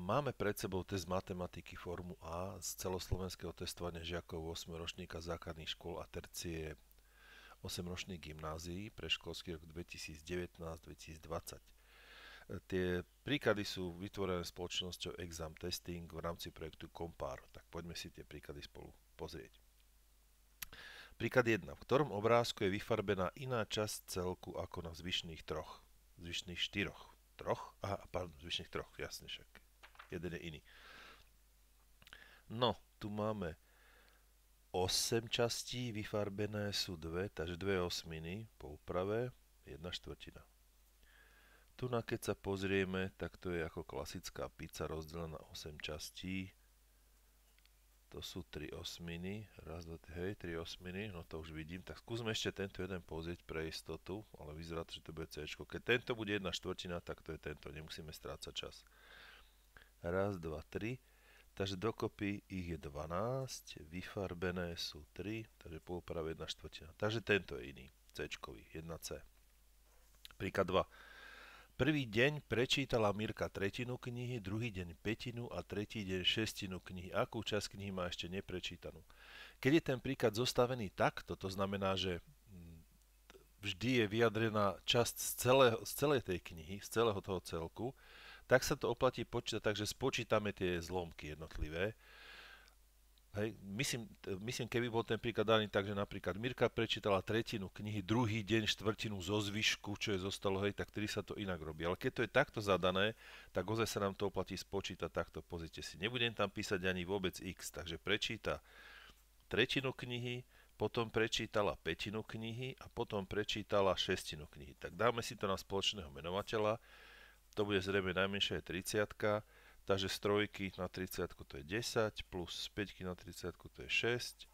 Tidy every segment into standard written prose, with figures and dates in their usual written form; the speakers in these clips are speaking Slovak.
Máme pred sebou test matematiky formu A z celoslovenského testovania žiakov 8. ročníka základných škôl a tercie 8 ročných gymnázií pre školský rok 2019-2020. Tie príklady sú vytvorené spoločnosťou Exam Testing v rámci projektu Compare. Tak poďme si tie príklady spolu pozrieť. Príklad 1. V ktorom obrázku je vyfarbená iná časť celku ako na zvyšných troch? Zvyšných štyroch. Troch? Aha, pardon, zvyšných troch, jasne však. Jeden je iný. No, tu máme 8 častí, vyfarbené sú 2, takže 2 osminy po úprave, 1/4. Tu na keď sa pozrieme, tak to je ako klasická pizza rozdelená na 8 častí. To sú 3 osminy, raz, dva, hej, 3 osminy, no to už vidím. Tak skúsme ešte tento jeden pozrieť pre istotu, ale vyzerá to, že to bude C. Keď tento bude 1/4, tak to je tento, nemusíme strácať čas. Raz, dva, 3, takže dokopy ich je 12, vyfarbené sú 3, takže po úprave 1/4. Takže tento je iný, C-čkový, 1C. Príklad 2. Prvý deň prečítala Mirka tretinu knihy, druhý deň pätinu a tretí deň šestinu knihy. Akú časť knihy má ešte neprečítanú? Keď je ten príklad zostavený takto, to znamená, že vždy je vyjadrená časť z celej tej knihy, z celého toho celku, tak sa to oplatí počítať, takže spočítame tie zlomky jednotlivé. Hej, myslím, keby bol ten príklad daný tak, že napríklad Mirka prečítala tretinu knihy, druhý deň štvrtinu zo zvyšku, čo je zostalo, hej, tak tedy sa to inak robí. Ale keď to je takto zadané, tak ozaj sa nám to oplatí spočítať takto. Pozrite si, nebudem tam písať ani vôbec x, takže prečíta tretinu knihy, potom prečítala pätinu knihy a potom prečítala šestinu knihy. Tak dáme si to na spoločného menovateľa, to bude zrejme najmenšie 30. Takže z trojky na 30 to je 10, plus z 5 na 30 to je 6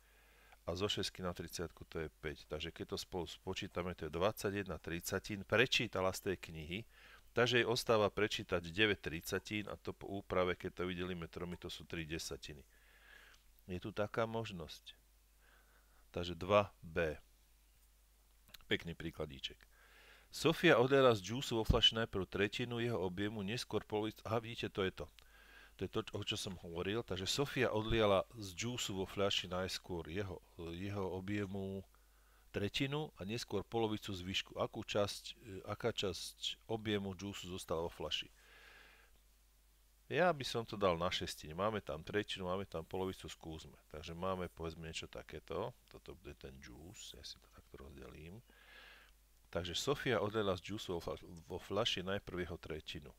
a zo 6 na 30 to je 5. Takže keď to spolu spočítame, to je 21 30. Prečítala z tej knihy, takže jej ostáva prečítať 9 30 a to po úprave, keď to vydelíme tromi, to sú 3 desatiny. Je tu taká možnosť. Takže 2B. Pekný príkladíček. Sofia odliala z džúsu vo fľaši najprv tretinu jeho objemu, neskôr polovicu. Aha, vidíte, to je to. To je to, o čo som hovoril. Takže Sofia odliala z džúsu vo fľaši najskôr jeho objemu tretinu a neskôr polovicu zvyšku. Aká časť objemu džúsu zostala vo fľaši? Ja by som to dal na šestine. Máme tam tretinu, máme tam polovicu, skúsme. Takže máme, povedzme, niečo takéto. Toto bude ten džús, ja si to takto rozdelím. Takže Sofia odliala z džúsu vo fľaši najprv jeho tretinu.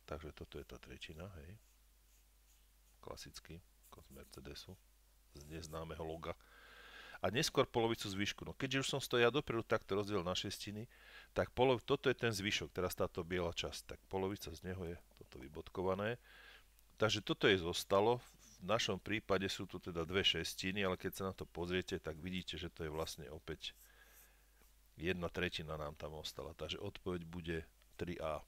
Takže toto je tá tretina, hej. Klasicky, ako z Mercedesu, z neznámeho loga. A neskôr polovicu zvyšku. No keďže už som to ja dopredu takto rozdiel na šestiny, tak toto je ten zvyšok, teraz táto biela časť. Tak polovica z neho je toto vybodkované. Takže toto je zostalo. V našom prípade sú tu teda dve šestiny, ale keď sa na to pozriete, tak vidíte, že to je vlastne opäť 1/3 nám tam ostala. Takže odpoveď bude 3A.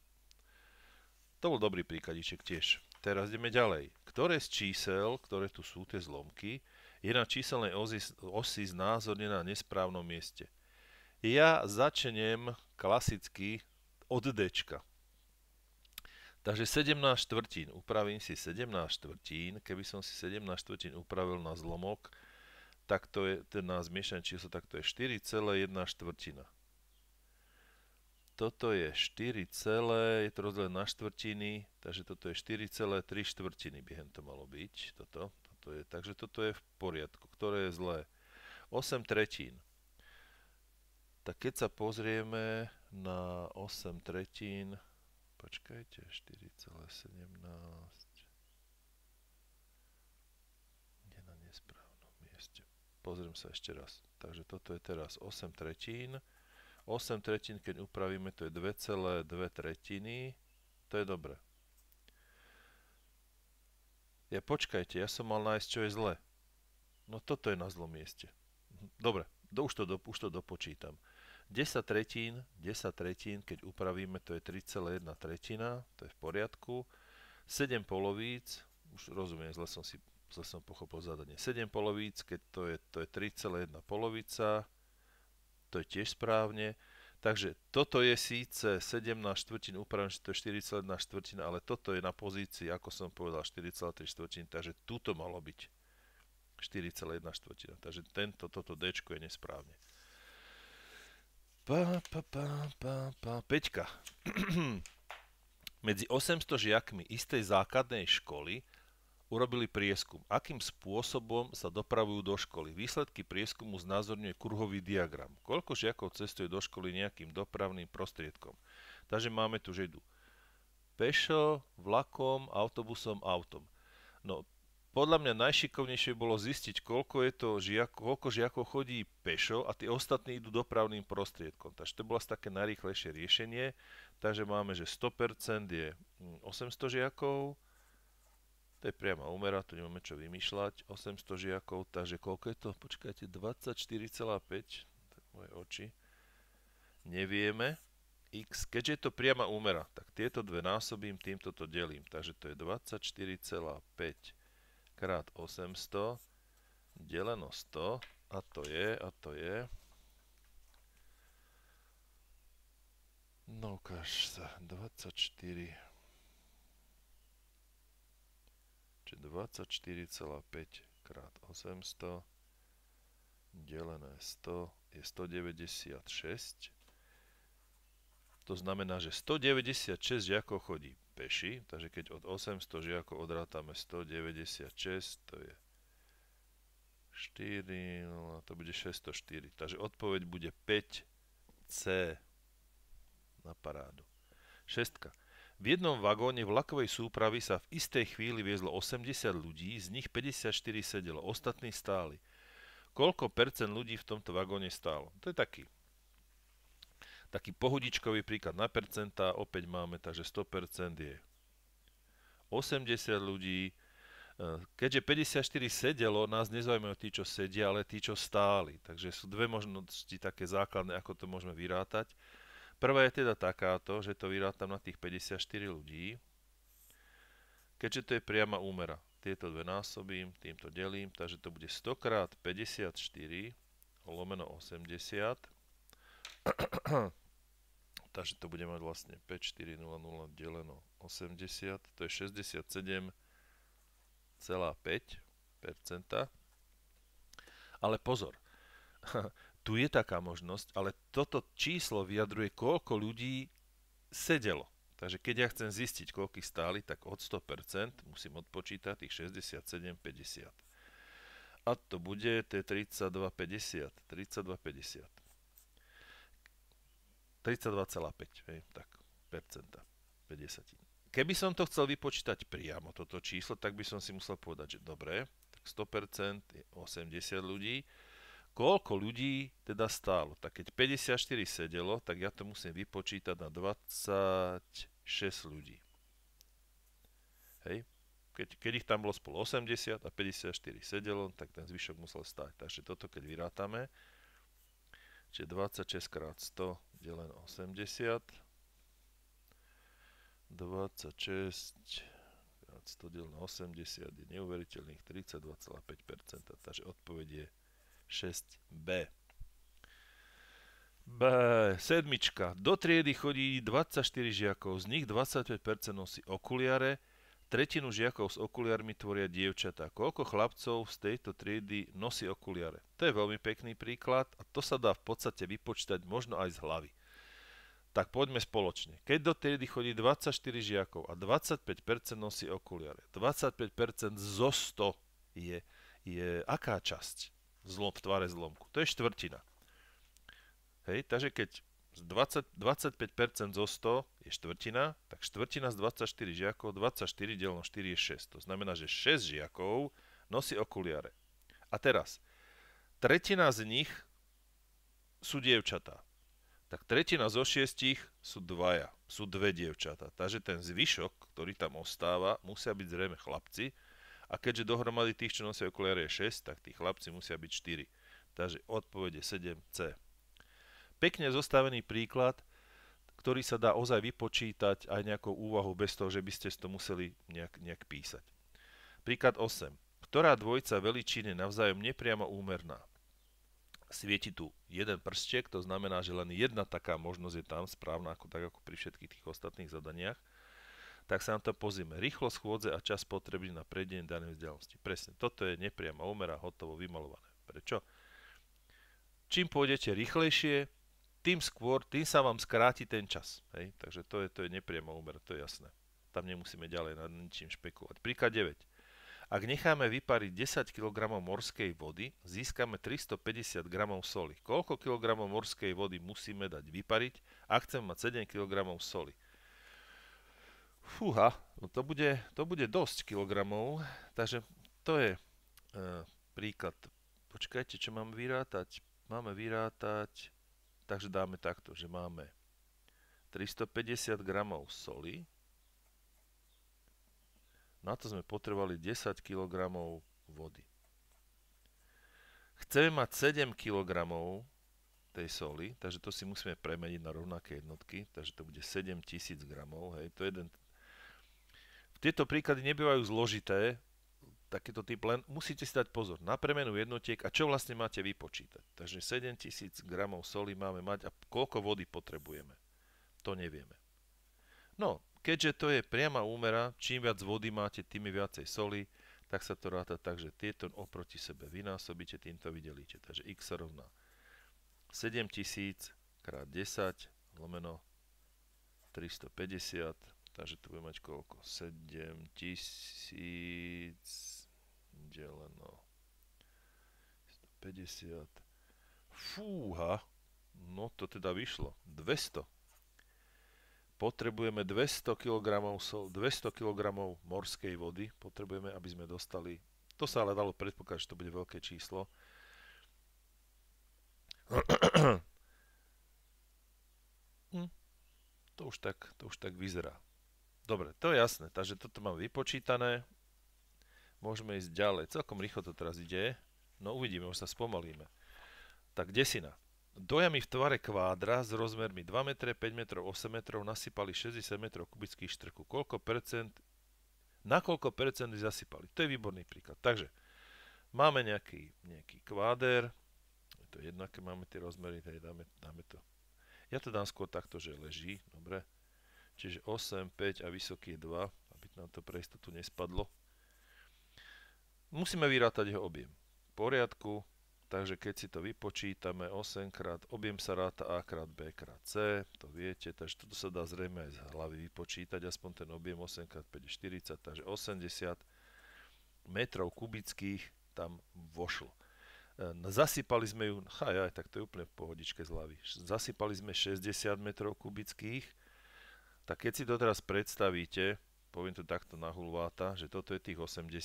To bol dobrý príkladíček tiež. Teraz ideme ďalej. Ktoré z čísel, ktoré tu sú, tie zlomky, je na číselnej osi znázornené na nesprávnom mieste? Ja začnem klasicky od Dčka. Takže 17 štvrtín. Upravím si 17 štvrtín. Keby som si 17 štvrtín upravil na zlomok, tak to je na zmiešané číslo, tak to je 4,1 štvrtina. Toto je 4, je to rozdelené na štvrtiny, takže toto je 4,3 štvrtiny by to malo byť. Takže toto je v poriadku. Ktoré je zlé? 8 tretín. Tak keď sa pozrieme na 8 tretín, počkajte, 4,17 je na nesprávnom mieste. Pozriem sa ešte raz. Takže toto je teraz 8 tretín. 8 tretín, keď upravíme, to je 2,2 tretiny. To je dobre. Počkajte, ja som mal nájsť, čo je zle. No toto je na zlom mieste. Dobre, už to dopočítam. 10 tretín, keď upravíme, to je 3,1 tretina, to je v poriadku. 7 polovíc, už rozumiem, zle som pochopil zadanie. 7 polovíc, keď to je 3,1 polovica, to je tiež správne. Takže toto je síce 17 štvrtín, upravím, že to je 4,1 štvrtina, ale toto je na pozícii, ako som povedal, 4,3 štvrtín, takže tuto malo byť 4,1 štvrtina. Takže toto D je nesprávne. Peťka. Medzi 800 žiakmi istej základnej školy urobili prieskum, akým spôsobom sa dopravujú do školy. Výsledky prieskumu znázorňuje kruhový diagram. Koľko žiakov cestuje do školy nejakým dopravným prostriedkom. Takže máme tu, že idú pešo, vlakom, autobusom, autom. No, podľa mňa najšikovnejšie bolo zistiť, koľko žiakov chodí pešo a tí ostatní idú dopravným prostriedkom. Takže to bolo také najrýchlejšie riešenie. Takže máme, že 100% je 800 žiakov, to je priama úmera, tu nemáme čo vymýšľať. 800 žiakov, takže koľko je to? Počkajte, 24,5. Tak moje oči. Nevieme. X, keďže je to priama úmera, tak tieto dve násobím, týmto to delím. Takže to je 24,5 krát 800 deleno 100 a to je. No ukáž sa, 24. Čiže 24,5 krát 800 delené 100 je 196. To znamená, že 196 žiakov chodí peši, takže keď od 800 žiakov odrátame 196, to je 4, no to bude 604. Takže odpoveď bude 5C na parádu. Šestka. V jednom vagóne vlakovej súpravy sa v istej chvíli viezlo 80 ľudí, z nich 54 sedelo, ostatní stáli. Koľko percent ľudí v tomto vagóne stálo? To je taký pohodičkový príklad na percentá, opäť máme, takže 100% je 80 ľudí. Keďže 54 sedelo, nás nezaujímajú tí, čo sedia, ale tí, čo stáli. Takže sú dve možnosti také základné, ako to môžeme vyrátať. Prvá je teda takáto, že to vyrátam na tých 54 ľudí. Keďže to je priama úmera, tieto dve násobím, týmto delím, takže to bude 100 krát 54 lomeno 80. Takže to bude mať vlastne 5400 deleno 80, to je 67,5%. Ale pozor, tu je taká možnosť, ale toto číslo vyjadruje, koľko ľudí sedelo. Takže keď ja chcem zistiť, koľko stáli, tak od 100% musím odpočítať tých 67,50. A to bude, to je 32,50. 32,5, tak, percenta, 50. Keby som to chcel vypočítať priamo, toto číslo, tak by som si musel povedať, že dobre, tak 100% je 80 ľudí. Koľko ľudí teda stálo? Tak keď 54 sedelo, tak ja to musím vypočítať na 26 ľudí. Hej? Keď ich tam bolo spolu 80 a 54 sedelo, tak ten zvyšok musel stáť. Takže toto keď vyrátame, čiže 26 krát 100 deleno 80, 26 krát 100 deleno 80 je neuveriteľných 32,5%, takže odpoveď je 6B. Sedmička. Do triedy chodí 24 žiakov, z nich 25% nosí okuliare, tretinu žiakov s okuliarmi tvoria dievčatá. Koľko chlapcov z tejto triedy nosí okuliare? To je veľmi pekný príklad a to sa dá v podstate vypočítať možno aj z hlavy. Tak poďme spoločne. Keď do triedy chodí 24 žiakov a 25% nosí okuliare, 25% zo 100 je aká časť? Zlom v tvare zlomku. To je štvrtina. Hej, takže keď 25% zo 100 je štvrtina, tak štvrtina z 24 žiakov, 24 deleno 4 je 6. To znamená, že 6 žiakov nosí okuliare. A teraz, tretina z nich sú dievčatá. Tak tretina zo 6 sú dve dievčatá. Takže ten zvyšok, ktorý tam ostáva, musia byť zrejme chlapci. A keďže dohromady tých, čo nosia okuliare je 6, tak tí chlapci musia byť 4. Takže odpoveď je 7C. Pekne zostavený príklad, ktorý sa dá ozaj vypočítať aj nejakou úvahou bez toho, že by ste to museli nejak písať. Príklad 8. Ktorá dvojica veličín je navzájom nepriamo úmerná? svieti tu jeden prstiek, to znamená, že len jedna taká možnosť je tam správna, tak ako pri všetkých tých ostatných zadaniach. Tak sa na to pozrieme. Rýchlosť chôdze a čas potrebný na prejdenie danej vzdialenosti. Presne, toto je nepriama úmera, hotovo, vymalované. Prečo? Čím pôjdete rýchlejšie, tým sa vám skráti ten čas. Hej? Takže to je nepriama úmera, to je jasné. Tam nemusíme ďalej nad ničím špekulovať. Príklad 9. Ak necháme vypariť 10 kg morskej vody, získame 350 g soli. Koľko kg morskej vody musíme dať vypariť, ak chceme mať 7 kg soli? Fúha, no to bude dosť kilogramov, takže to je príklad. Počkajte, čo máme vyrátať? Máme vyrátať, takže dáme takto, že máme 350 g soli. Na to sme potrebovali 10 kg vody. Chceme mať 7 kg tej soli, takže to si musíme premeniť na rovnaké jednotky, takže to bude 7000 g. Hej, to je jeden. Tieto príklady nebývajú zložité, takýto typ, len musíte si dať pozor na premenu jednotiek a čo vlastne máte vypočítať. Takže 7000 g soli máme mať a koľko vody potrebujeme. To nevieme. No, keďže to je priama úmera, čím viac vody máte, tým viacej soli, tak sa to ráta tak, že tieto oproti sebe vynásobíte, týmto vydelíte. Takže x sa rovná 7000 krát 10 lomeno 350, takže tu budeme mať koľko? 7000 deleno 150. Fúha, no to teda vyšlo. 200. Potrebujeme 200 kg morskej vody. Potrebujeme, aby sme dostali. To sa ale dalo predpokladať, že to bude veľké číslo. To už tak vyzerá. Dobre, to je jasné. Takže toto mám vypočítané. Môžeme ísť ďalej. Celkom rýchlo to teraz ide. No uvidíme, už sa spomalíme. Tak desina. Dojami v tvare kvádra s rozmermi 2 m, 5 m, 8 m nasypali 60 m kubických štrku. Na koľko percent zasypali? To je výborný príklad. Takže máme nejaký kváder. Je to jedno, aké máme tie rozmery, tady dáme to. Ja to dám skôr takto, že leží. Dobre. Čiže 8, 5 a vysoký je 2, aby nám to pre istotu nespadlo. Musíme vyrátať jeho objem. V poriadku. Takže keď si to vypočítame, 8 krát objem sa ráta A krát B krát C, to viete, takže toto sa dá zrejme aj z hlavy vypočítať, aspoň ten objem 8 krát 5 je 40, takže 80 metrov kubických tam vošlo. Zasypali sme ju, tak to je úplne v pohodičke z hlavy, zasypali sme 60 metrov kubických, tak keď si to teraz predstavíte, poviem to takto na hulváta, že toto je tých 80,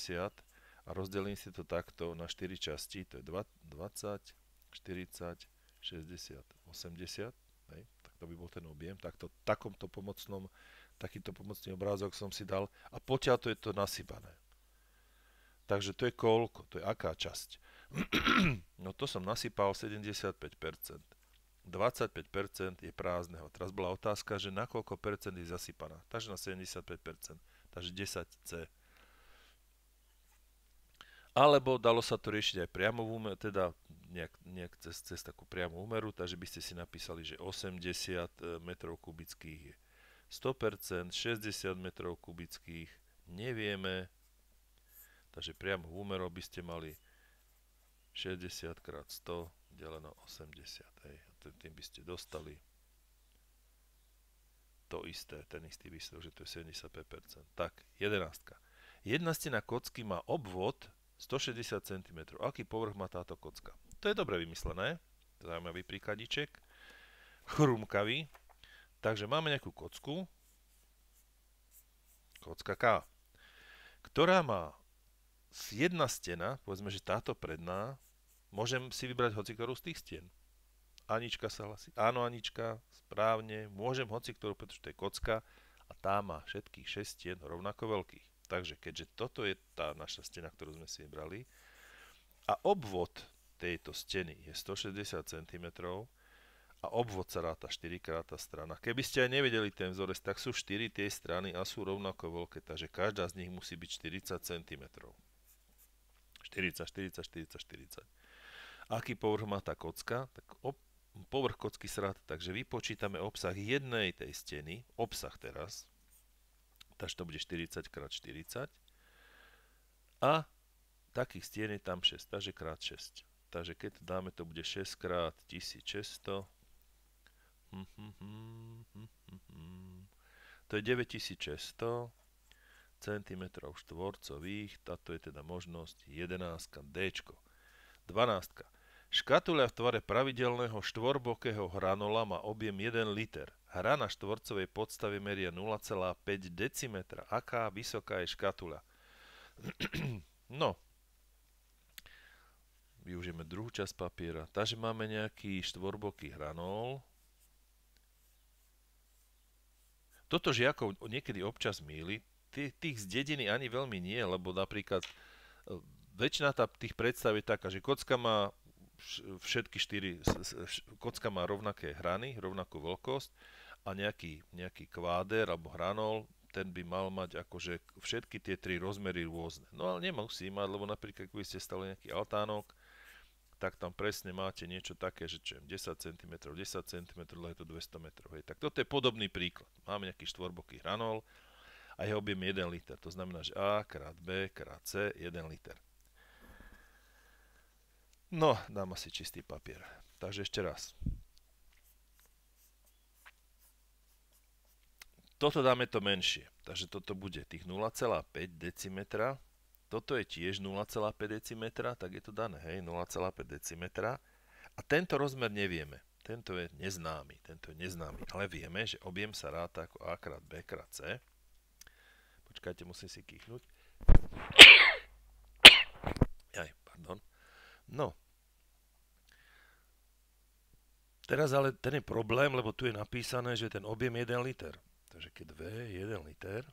a rozdelím si to takto na 4 časti, to je 20, 40, 60, 80, hej, tak to by bol ten objem, takýto pomocný obrázok som si dal a potiaľ to je to nasypané. Takže to je koľko, to je aká časť? No to som nasypal 75%, 25% je prázdneho. Teraz bola otázka, že na koľko percent je zasypaná, takže na 75%, takže 10C. Alebo dalo sa to riešiť aj priamo v úmeru, teda nejak cez takú priamu úmeru, takže by ste si napísali, že 80 metrov kubických je 100%, 60 metrov kubických nevieme, takže priamo v úmeru by ste mali 60 krát 100 deleno 80, hej, a tým by ste dostali to isté, ten istý výsledok, že to je 75%. Tak, 11. Jedna stena kocky má obvod 160 cm. Aký povrch má táto kocka? To je dobre vymyslené. Zaujímavý príkladiček. Chrumkavý. Takže máme nejakú kocku. Kocka K. Ktorá má jedna stena, povedzme, že táto predná, môžem si vybrať hociktorú z tých stien. Anička sa hlasí. Áno, Anička, správne. Môžem hociktorú, pretože to je kocka a tá má všetkých 6 stien rovnako veľkých. Takže keďže toto je tá naša stena, ktorú sme si vybrali a obvod tejto steny je 160 cm a obvod sa ráta 4 krát tá strana. Keby ste aj nevedeli ten vzorec, tak sú 4 tie strany a sú rovnako veľké, takže každá z nich musí byť 40 cm. 40, 40, 40, 40. Aký povrch má tá kocka? Tak povrch kocky sa ráta, takže vypočítame obsah jednej tej steny, obsah teraz, takže to bude 40x40 a takých stien je tam 6, takže krát 6. Takže keď to dáme, to bude 6 krát 1600. To je 9600 cm štvorcových, táto je teda možnosť 11, D. 12. Škatuľa v tvare pravidelného štvorbokého hranola má objem 1 liter. Hra na štvorcovej podstave meria 0,5 decimetra. Aká vysoká je škatuľa? No, využijeme druhú časť papiera. Takže máme nejaký štvorboký hranol. Toto žiakov niekedy občas mýli. Tých z dediny ani veľmi nie, lebo napríklad väčšina tých predstav je taká, že kocka má všetky kocka má rovnaké hrany, rovnakú veľkosť a nejaký kváder alebo hranol, ten by mal mať akože všetky tie tri rozmery rôzne. No ale nemusí mať, lebo napríklad, keď ste stali nejaký altánok, tak tam presne máte niečo také, že čo 10 cm, 10 cm, je to 200 metrov. Hej. Tak toto je podobný príklad. Máme nejaký štvorboký hranol a jeho objem 1 liter. To znamená, že A krát B krát C 1 liter. No, dám asi čistý papier. Takže ešte raz. Toto dáme to menšie. Takže toto bude tých 0,5 decimetra. Toto je tiež 0,5 decimetra, tak je to dané, hej, 0,5 decimetra. A tento rozmer nevieme. Tento je neznámy. Ale vieme, že objem sa ráta ako A krát B krát C. Počkajte, musím si kýchnuť. Pardon. No. Teraz ale ten je problém, lebo tu je napísané, že ten objem je 1 liter. Takže keď V je 1 liter,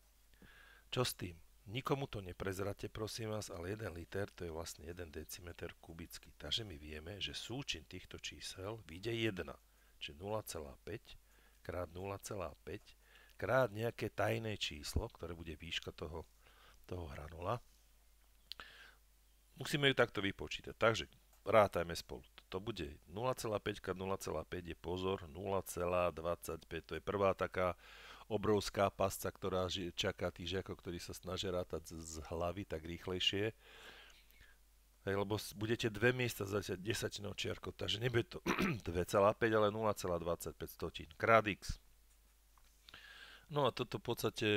čo s tým? Nikomu to neprezrate, prosím vás, ale 1 liter to je vlastne 1 decimeter kubický. Takže my vieme, že súčin týchto čísel vyjde 1, čiže 0,5 krát 0,5 krát nejaké tajné číslo, ktoré bude výška toho hranula. Musíme ju takto vypočítať. Takže rátajme spolu. To bude 0,5 krát 0,5 je pozor 0,25. To je prvá taká obrovská pasca, ktorá čaká tých žiakov, ktorí sa snažia rátať z hlavy tak rýchlejšie. Hej, lebo budete dve miesta za 10 čiarkou, takže nebude to 2,5, ale 0,25 krát x. No a toto v podstate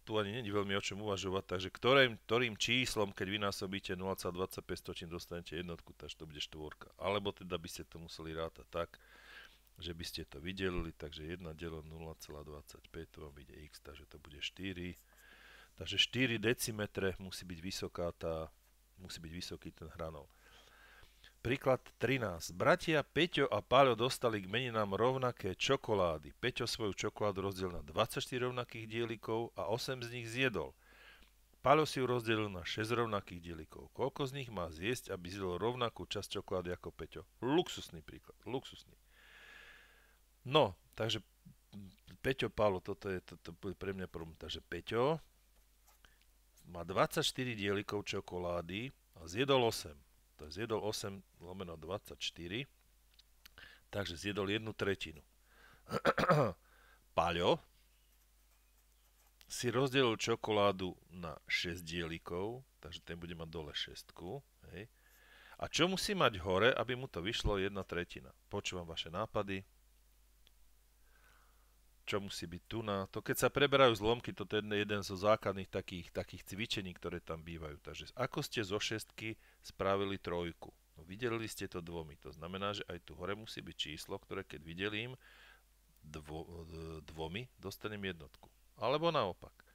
tu ani nie je veľmi o čom uvažovať, takže ktorým číslom, keď vynásobíte 0,25 dostanete jednotku, takže to bude štvorka. Alebo teda by ste to museli rátať tak, že by ste to vydelili, takže 1 deleno 0,25, to vám ide x, takže to bude 4. Takže 4 decimetre musí byť vysoký ten hranol. Príklad 13. Bratia Peťo a Páľo dostali k meninám rovnaké čokolády. Peťo svoju čokoládu rozdelil na 24 rovnakých dielikov a 8 z nich zjedol. Páľo si ju rozdelil na 6 rovnakých dielikov. Koľko z nich má zjesť, aby zjedol rovnakú časť čokolády ako Peťo? Luxusný príklad, luxusný. No, takže Peťo, Pálo, toto je pre mňa problém. Takže Peťo má 24 dielikov čokolády a zjedol 8. To je zjedol 8 lomeno 24, takže zjedol 1/3. Paľo si rozdelil čokoládu na 6 dielikov, takže ten bude mať dole 6. Hej. A čo musí mať hore, aby mu to vyšlo 1/3? Počúvam vaše nápady. Čo musí byť tu na to, keď sa preberajú zlomky, toto je jeden zo základných takých cvičení, ktoré tam bývajú. Takže ako ste zo 6 spravili 3? No, vydelili ste to 2. To znamená, že aj tu hore musí byť číslo, ktoré keď vydelím 2, dostanem jednotku. Alebo naopak.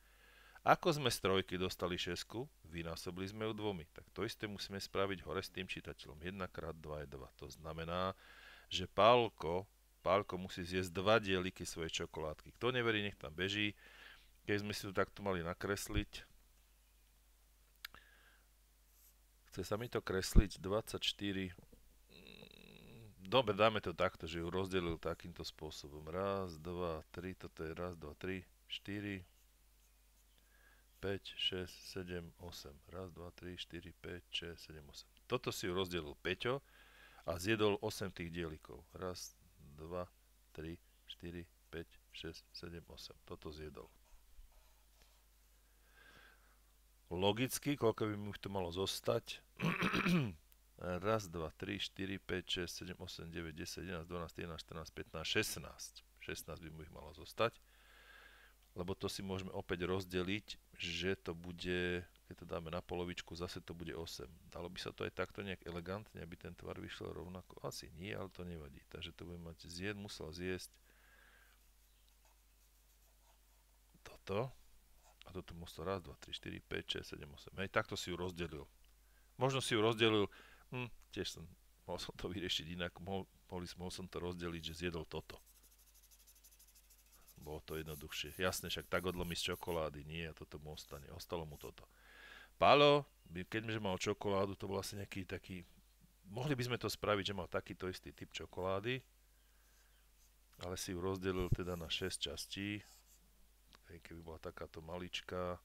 Ako sme z 3 dostali 6, vynásobili sme ju 2. Tak to isté musíme spraviť hore s tým čítateľom. 1 krát 2 je 2. To znamená, že Pálko musí zjesť 2 dieliky svojej čokoládky. Kto neverí, nech tam beží. Keď sme si to takto mali nakresliť. Chce sa mi to kresliť 24. Dobre, dáme to takto, že ju rozdelil takýmto spôsobom. 1, 2, 3, toto je 1, 2, 3, 4, 5, 6, 7, 8. 1, 2, 3, 4, 5, 6, 7, 8. Toto si ju rozdelil Peťo a zjedol 8 tých dielikov. Raz, 2, 3, 4, 5, 6, 7, 8. Toto zjedol. Logicky, koľko by mu to malo zostať? Raz, 2, 3, 4, 5, 6, 7, 8, 9, 10, 11, 12, 11, 14, 15, 16. 16 by mu ich malo zostať. Lebo to si môžeme opäť rozdeliť, že to bude, keď to dáme na polovičku, zase to bude 8. Dalo by sa to aj takto nejak elegantne, aby ten tvar vyšiel rovnako? Asi nie, ale to nevadí. Takže to budeme mať musel zjesť toto. A toto musel raz, 2, 3, 4, 5, 6, 7, 8. Hej, takto si ju rozdelil. Možno si ju rozdelil, tiež mohol som to vyriešiť inak, mohol som to rozdeliť, že zjedol toto. Bolo to jednoduchšie. Jasne, však tak odlomí z čokolády. Nie, a toto mu ostane. Ostalo mu toto. Pálo, keďže mal čokoládu, to bol asi nejaký taký... Mohli by sme to spraviť, že mal takýto istý typ čokolády, ale si ju rozdelil teda na 6 častí. Keby bola takáto maličká.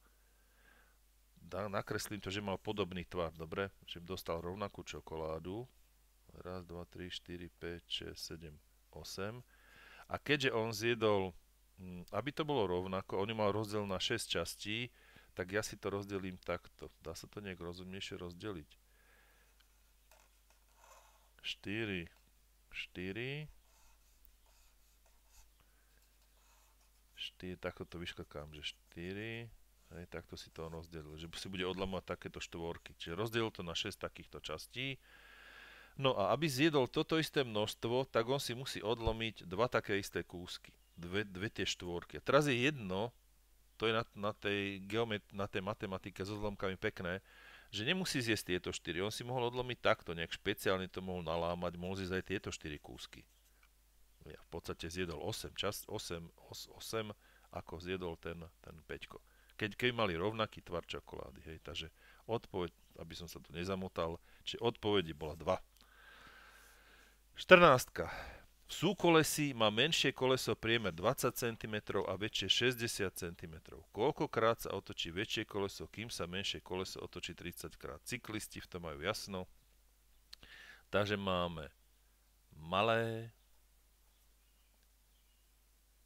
Nakreslím to, že mal podobný tvar, dobre? Že dostal rovnakú čokoládu. Raz, 2, 3, 4, 5, 6, 7, 8. A keďže on zjedol... Aby to bolo rovnako, on ju mal rozdiel na 6 častí, tak ja si to rozdelím takto. Dá sa to nejak rozumnejšie rozdeliť. 4, 4, takto to vyškakám, že 4, hej, takto si to rozdelil, že si bude odlamovať takéto štvorky. Čiže rozdelil to na 6 takýchto častí. No a aby zjedol toto isté množstvo, tak on si musí odlomiť dva také isté kúsky. Dve tie štvorky. A teraz je jedno, to je na tej matematike so zlomkami pekné, že nemusí zjesť tieto 4. On si mohol odlomiť takto, nejak špeciálne to mohol nalámať, mohol zjesť aj tieto 4 kúsky. Ja v podstate zjedol 8, ako zjedol ten 5. Keby mali rovnaký tvar čokolády, hej, takže odpoveď, aby som sa tu nezamotal, čiže odpoveď bola 2. 14. V súkolesí má menšie koleso priemer 20 cm a väčšie 60 cm. Koľkokrát sa otočí väčšie koleso, kým sa menšie koleso otočí 30 krát? Cyklisti v tom majú jasno. Takže máme malé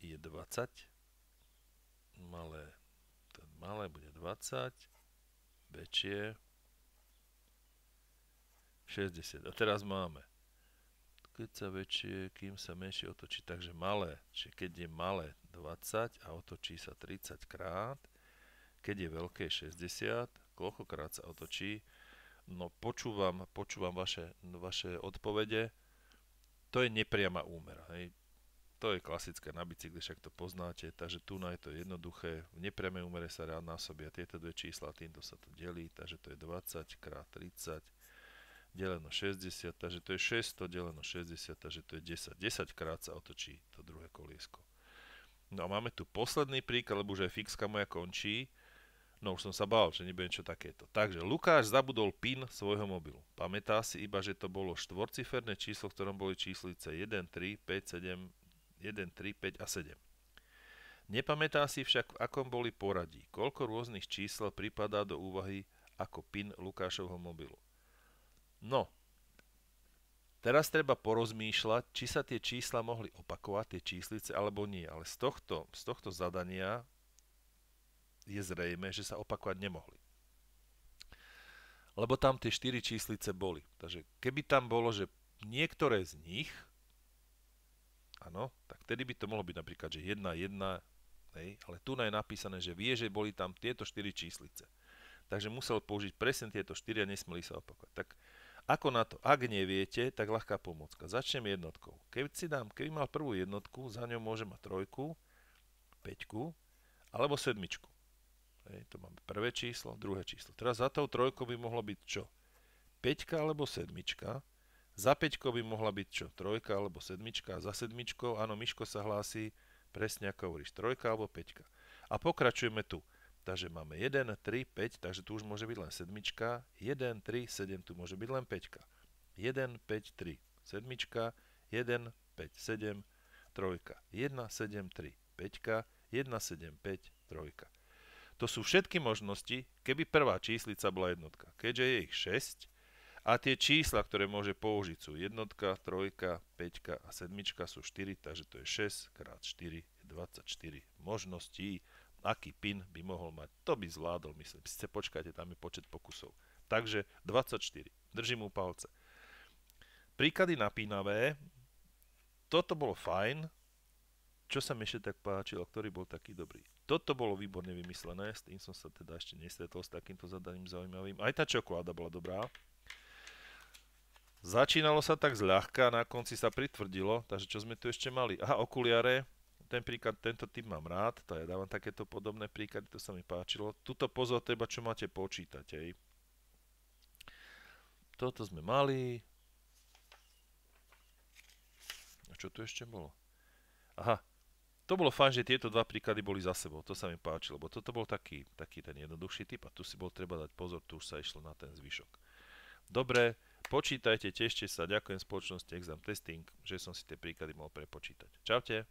je 20. Malé bude 20. Väčšie 60. A teraz máme keď sa väčšie, kým sa menšie otočí. Takže malé, čiže keď je malé 20 a otočí sa 30 krát, keď je veľké 60, koľkokrát sa otočí. No počúvam vaše odpovede. To je nepriama úmera. Hej. To je klasické na bicykli, však to poznáte, takže tu je to jednoduché. V nepriamej úmere sa rád násobia tieto dve čísla, týmto sa to delí, takže to je 20 krát 30 deleno 60, takže to je 600 deleno 60, takže to je 10. 10 krát sa otočí to druhé koliesko. No a máme tu posledný príklad, lebo už aj fixka moja končí. No už som sa bál, že nebudem čo takéto. Takže Lukáš zabudol PIN svojho mobilu. Pamätá si iba, že to bolo štvorciferné číslo, v ktorom boli číslice 1, 3, 5, 7, 1, 3, 5 a 7. Nepamätá si však, v akom boli poradí. Koľko rôznych čísel pripadá do úvahy ako PIN Lukášovho mobilu. No, teraz treba porozmýšľať, či sa tie čísla mohli opakovať, tie číslice, alebo nie. Ale z tohto zadania je zrejme, že sa opakovať nemohli. Lebo tam tie 4 číslice boli. Takže keby tam bolo, že niektoré z nich, áno, tak vtedy by to mohlo byť napríklad, že 1, 1, hej, ale tu je napísané, že vie, že boli tam tieto 4 číslice. Takže musel použiť presne tieto 4 a nesmeli sa opakovať. Tak ako na to? Ak neviete, tak ľahká pomôcka. Začnem jednotkou. Keby mal prvú jednotku, za ňou môže mať 3, 5 alebo 7. Hej, to máme prvé číslo, druhé číslo. Teraz za tou 3 by mohlo byť čo? 5 alebo 7. Za 5 by mohla byť čo? 3 alebo 7. A za 7, áno, Miško sa hlási, presne ako hovoríš, 3 alebo 5. A pokračujeme tu. Takže máme 1, 3, 5, takže tu už môže byť len 7. 1, 3, 7, tu môže byť len 5. 1, 5, 3, 7, 1, 5, 7, 3, 1, 7, 3, 5, 1, 7, 5, 3. To sú všetky možnosti, keby prvá číslica bola jednotka. Keďže je ich 6 A tie čísla, ktoré môže použiť sú jednotka, trojka, päťka a sedmička sú 4, takže to je 6 krát 4 je 24 možností, aký pin by mohol mať. To by zvládol, myslím. Sice počkajte, tam je počet pokusov. Takže 24. Držím mu palce. Príklady napínavé. Toto bolo fajn. Čo sa mi ešte tak páčilo, ktorý bol taký dobrý. Toto bolo výborne vymyslené, s tým som sa teda ešte nestretol s takýmto zadaním zaujímavým. Aj tá čokoláda bola dobrá. Začínalo sa tak zľahka, na konci sa pritvrdilo, takže čo sme tu ešte mali? Aha, okuliare. Ten príklad, tento typ mám rád, to ja dávam takéto podobné príklady, to sa mi páčilo. Tuto pozor, treba čo máte počítať, hej. Toto sme mali. A čo tu ešte bolo? Aha, to bolo fajn, že tieto dva príklady boli za sebou, to sa mi páčilo, lebo toto bol taký ten jednoduchší typ a tu si bol treba dať pozor, tu už sa išlo na ten zvyšok. Dobre, počítajte, tešte sa, ďakujem spoločnosti Exam Testing, že som si tie príklady mohol prepočítať. Čaute.